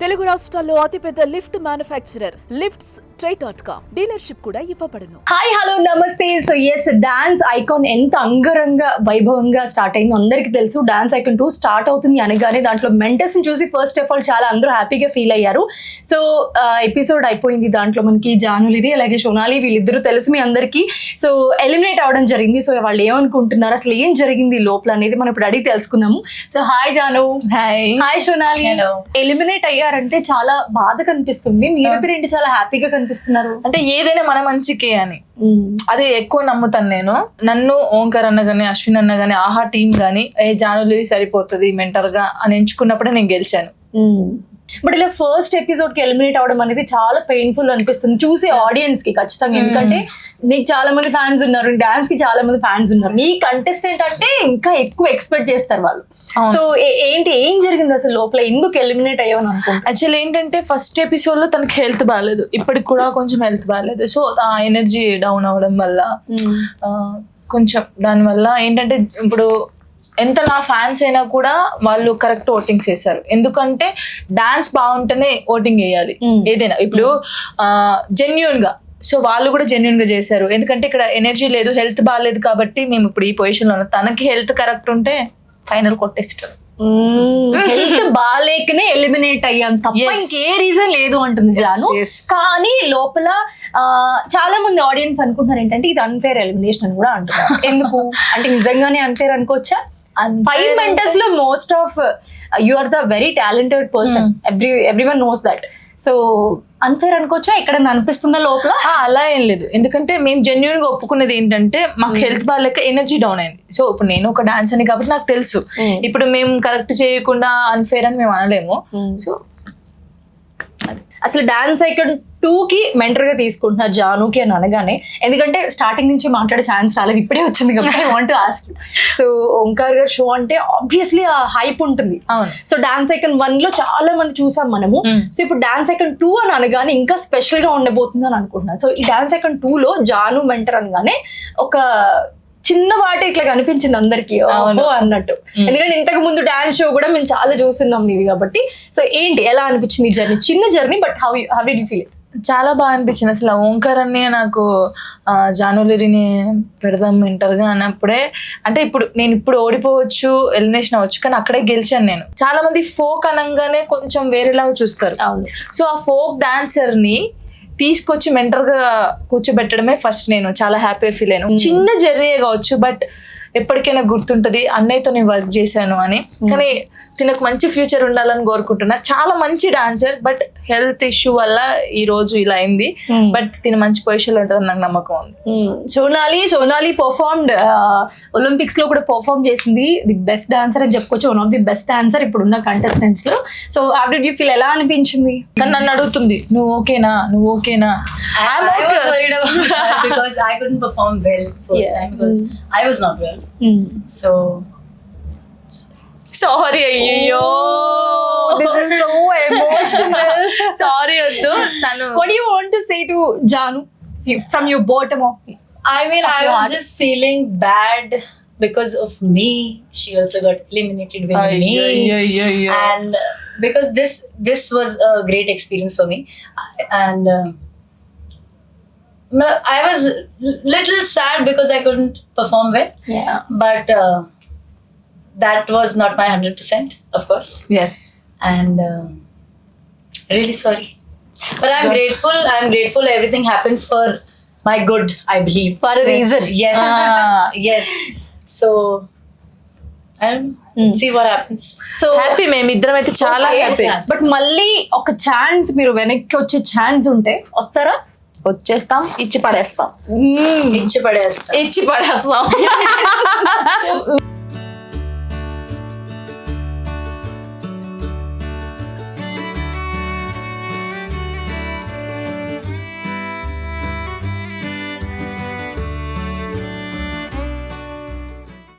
తెలుగు రాష్ట్రాల్లో అతిపెద్ద lift manufacturer Lifts.com dealership కూడా ఇవ్వబడును. హాయ్ హలో నమస్తే. సో ఎస్, డాన్స్ ఐకాన్ ఎంత అంగరంగ వైభవంగా స్టార్ట్ అయిందో అందరికి తెలుసు. డాన్స్ ఐకాన్ 2 స్టార్ట్ అవుతుంది అనగానే దాంట్లో మెంటర్స్ ని చూసి ఫస్ట్ ఆఫ్ ఆల్ చాలా అందరూ హ్యాపీగా ఫీల్ అయ్యారు. సో ఎపిసోడ్ అయిపోయింది. దాంట్లో మనకి జానులిరి అలాగే సోనాలి వీళ్ళిద్దరూ తెలుసు మీ అందరికీ. సో ఎలిమినేట్ అవడం జరిగింది. సో వాళ్ళు ఏమనుకుంటున్నారు, అసలు ఏం జరిగింది లోపల అనేది మనం ఇప్పుడు అడిగి తెలుసుకుందాము. So hi Jaanu. Hi Sonali. Eliminate అయ్యారంటే చాలా బాధ కనిపిస్తుంది. మీరిద్దరు ఏంటి చాలా హ్యాపీగా కనిపిస్తున్నారు. అంటే ఏదైనా మన మంచికే అని అదే ఎక్కువ నమ్ముతాను నేను. నన్ను ఓంకార్ అన్న గానీ అశ్విన్ అన్న గానీ ఆహా టీం గానీ జానులి సరిపోతుంది మెంటర్ గా అని ఎంచుకున్నప్పుడే నేను గెలిచాను. బట్ ఇలా ఫస్ట్ ఎపిసోడ్ కి ఎలిమినేట్ అవడం అనేది చాలా పెయిన్ఫుల్ అనిపిస్తుంది చూసే ఆడియన్స్ కి ఖచ్చితంగా. ఎందుకంటే నీకు చాలా మంది ఫ్యాన్స్ ఉన్నారు, డాన్స్ కి చాలా మంది ఫ్యాన్స్ ఉన్నారు. నీ కంటెస్టెంట్ అంటే ఇంకా ఎక్కువ ఎక్స్పెక్ట్ చేస్తారు వాళ్ళు. సో ఏం జరిగింది అసలు లోపల, ఎందుకు ఎలిమినేట్ అయ్యావని అనుకుంటా? యాక్చువల్లీ ఏంటంటే ఫస్ట్ ఎపిసోడ్ లో తనకి హెల్త్ బాగాలేదు, ఇప్పటికి కూడా కొంచెం హెల్త్ బాగాలేదు. సో ఆ ఎనర్జీ డౌన్ అవడం వల్ల కొంచెం దానివల్ల ఏంటంటే ఇప్పుడు ఎంత నా ఫ్యాన్స్ అయినా కూడా వాళ్ళు కరెక్ట్ ఓటింగ్స్ చేశారు. ఎందుకంటే డాన్స్ బాగుంటేనే ఓటింగ్ వేయాలి ఏదైనా. ఇప్పుడు జెన్యూన్ గా, సో వాళ్ళు కూడా జెన్యూన్ గా చేశారు. ఎందుకంటే ఇక్కడ ఎనర్జీ లేదు, హెల్త్ బాగాలేదు కాబట్టి మేము ఇప్పుడు ఈ పొజిషన్ లో ఉన్నాం. తనకి హెల్త్ కరెక్ట్ ఉంటే ఫైనల్ కొట్టేస్తారు. హెల్త్ బాగాలేకనే ఎలిమినేట్ అయ్యాం తప్ప ఇంకే రీజన్ లేదు అంటుంది జాను. కానీ లోపల చాలా మంది ఆడియన్స్ అనుకుంటున్నారు ఏంటంటే ఇది అన్ఫేర్ ఎలిమినేషన్ అని కూడా అంటున్నారు. ఎందుకు అంటే నిజంగానే అన్ఫేర్ అనుకోవచ్చా? 5 మెంటర్స్ లో most of you are the very talented person, everyone knows that. So unfair అనుకోవచ్చా? ఇక్కడ అనిపిస్తుందా లోపల? అలా ఏం లేదు. ఎందుకంటే మేము జెన్యున్ గా ఒప్పుకునేది ఏంటంటే మాకు హెల్త్ బాగాలేక ఎనర్జీ డౌన్ అయింది. సో ఇప్పుడు నేను ఒక డాన్స్ అని కాబట్టి నాకు తెలుసు. ఇప్పుడు మేము కరెక్ట్ చేయకుండా అన్ఫేర్ అని మేము అనలేము. సో అసలు డాన్స్ ఐకాన్ 2 కి మెంటర్ గా తీసుకుంటున్నారు జానుకి అని అనగానే, ఎందుకంటే స్టార్టింగ్ నుంచి మాట్లాడే ఛాన్స్ రాలేదు, ఇప్పుడే వచ్చింది కాబట్టి I want to ask. So Omkar గారు షో అంటే ఆబ్వియస్లీ ఆ హైప్ ఉంటుంది. సో డాన్స్ ఐకాన్ 1 లో చాలా మంది చూసాం మనము. సో ఇప్పుడు డాన్స్ ఐకాన్ 2 అని అనగానే ఇంకా స్పెషల్ గా ఉండబోతుంది అని అనుకుంటున్నాను. సో ఈ డాన్స్ ఐకాన్ 2 లో జాను మెంటర్ అనగానే ఒక చిన్న వాటి ఇట్లా కనిపించింది అందరికి అన్నట్టు. ఎందుకంటే ఇంతకు ముందు డాన్స్ షో కూడా మేము చాలా చూస్తున్నాం నీవి కాబట్టి. సో ఏంటి, ఎలా అనిపించింది జర్నీ? చిన్న journey, but how did you feel? చాలా బాగా అనిపించింది. అసలు ఓంకార్ అన్ని నాకు జానులిరిని పెడదాం మెంటర్గా అన్నప్పుడే, అంటే నేను ఇప్పుడు ఓడిపోవచ్చు, ఎలిమినేషన్ అవ్వచ్చు, కానీ అక్కడే గెలిచాను నేను. చాలా మంది ఫోక్ అనగానే కొంచెం వేరేలాగా చూస్తారు. సో ఆ ఫోక్ డాన్సర్ ని తీసుకొచ్చి మెంటర్ గా కూర్చోబెట్టడమే ఫస్ట్ నేను చాలా హ్యాపీ ఫీల్ అయ్యాను. చిన్న జర్నీ కావచ్చు, బట్ ఎప్పటికైనా గుర్తుంటది అన్నయ్యతో నేను వర్క్ చేశాను అని. కానీ తినకు మంచి ఫ్యూచర్ ఉండాలని కోరుకుంటున్నా. చాలా మంచి డాన్సర్, బట్ హెల్త్ ఇష్యూ వల్ల ఈ రోజు ఇలా అయింది. బట్ తిన మంచి పొజిషన్ లో ఉంటుందని నాకు నమ్మకం ఉంది. సోనాలి పర్ఫార్మ్డ్ ఒలింపిక్స్ లో కూడా పర్ఫార్మ్ చేసింది. ది బెస్ట్ డాన్సర్ అని చెప్పుకోవచ్చు, one of the best dancer ఇప్పుడున్న కంటెస్టెంట్స్ లో. So how did you feel, ఎలా అనిపించింది? నన్ను అడుగుతుంది నువ్వు ఓకేనా. I was worried about that because I couldn't perform well first time because I was not well. So sorry. అయ్యో this is so emotional. Sorry వద్దు. What do you want to say to Janu from your bottom of? I mean, I was just feeling bad because of me. She also got eliminated with me. And because this was a great experience for me, and I was little sad because I couldn't perform well. Yeah. But that was not my 100%, of course. Yes. And really sorry. But I'm grateful. Everything happens for my good, I believe. For a reason. Yes. Yes. So I don't know. See what happens. So happy, మేమిద్దరం అయితే చాలా happy. But మళ్ళీ ఒక chance, మీరు వెనక్కి వచ్చే chance ఉంటే వస్తారా? వచ్చేస్తాం, ఇచ్చి పడేస్తాం.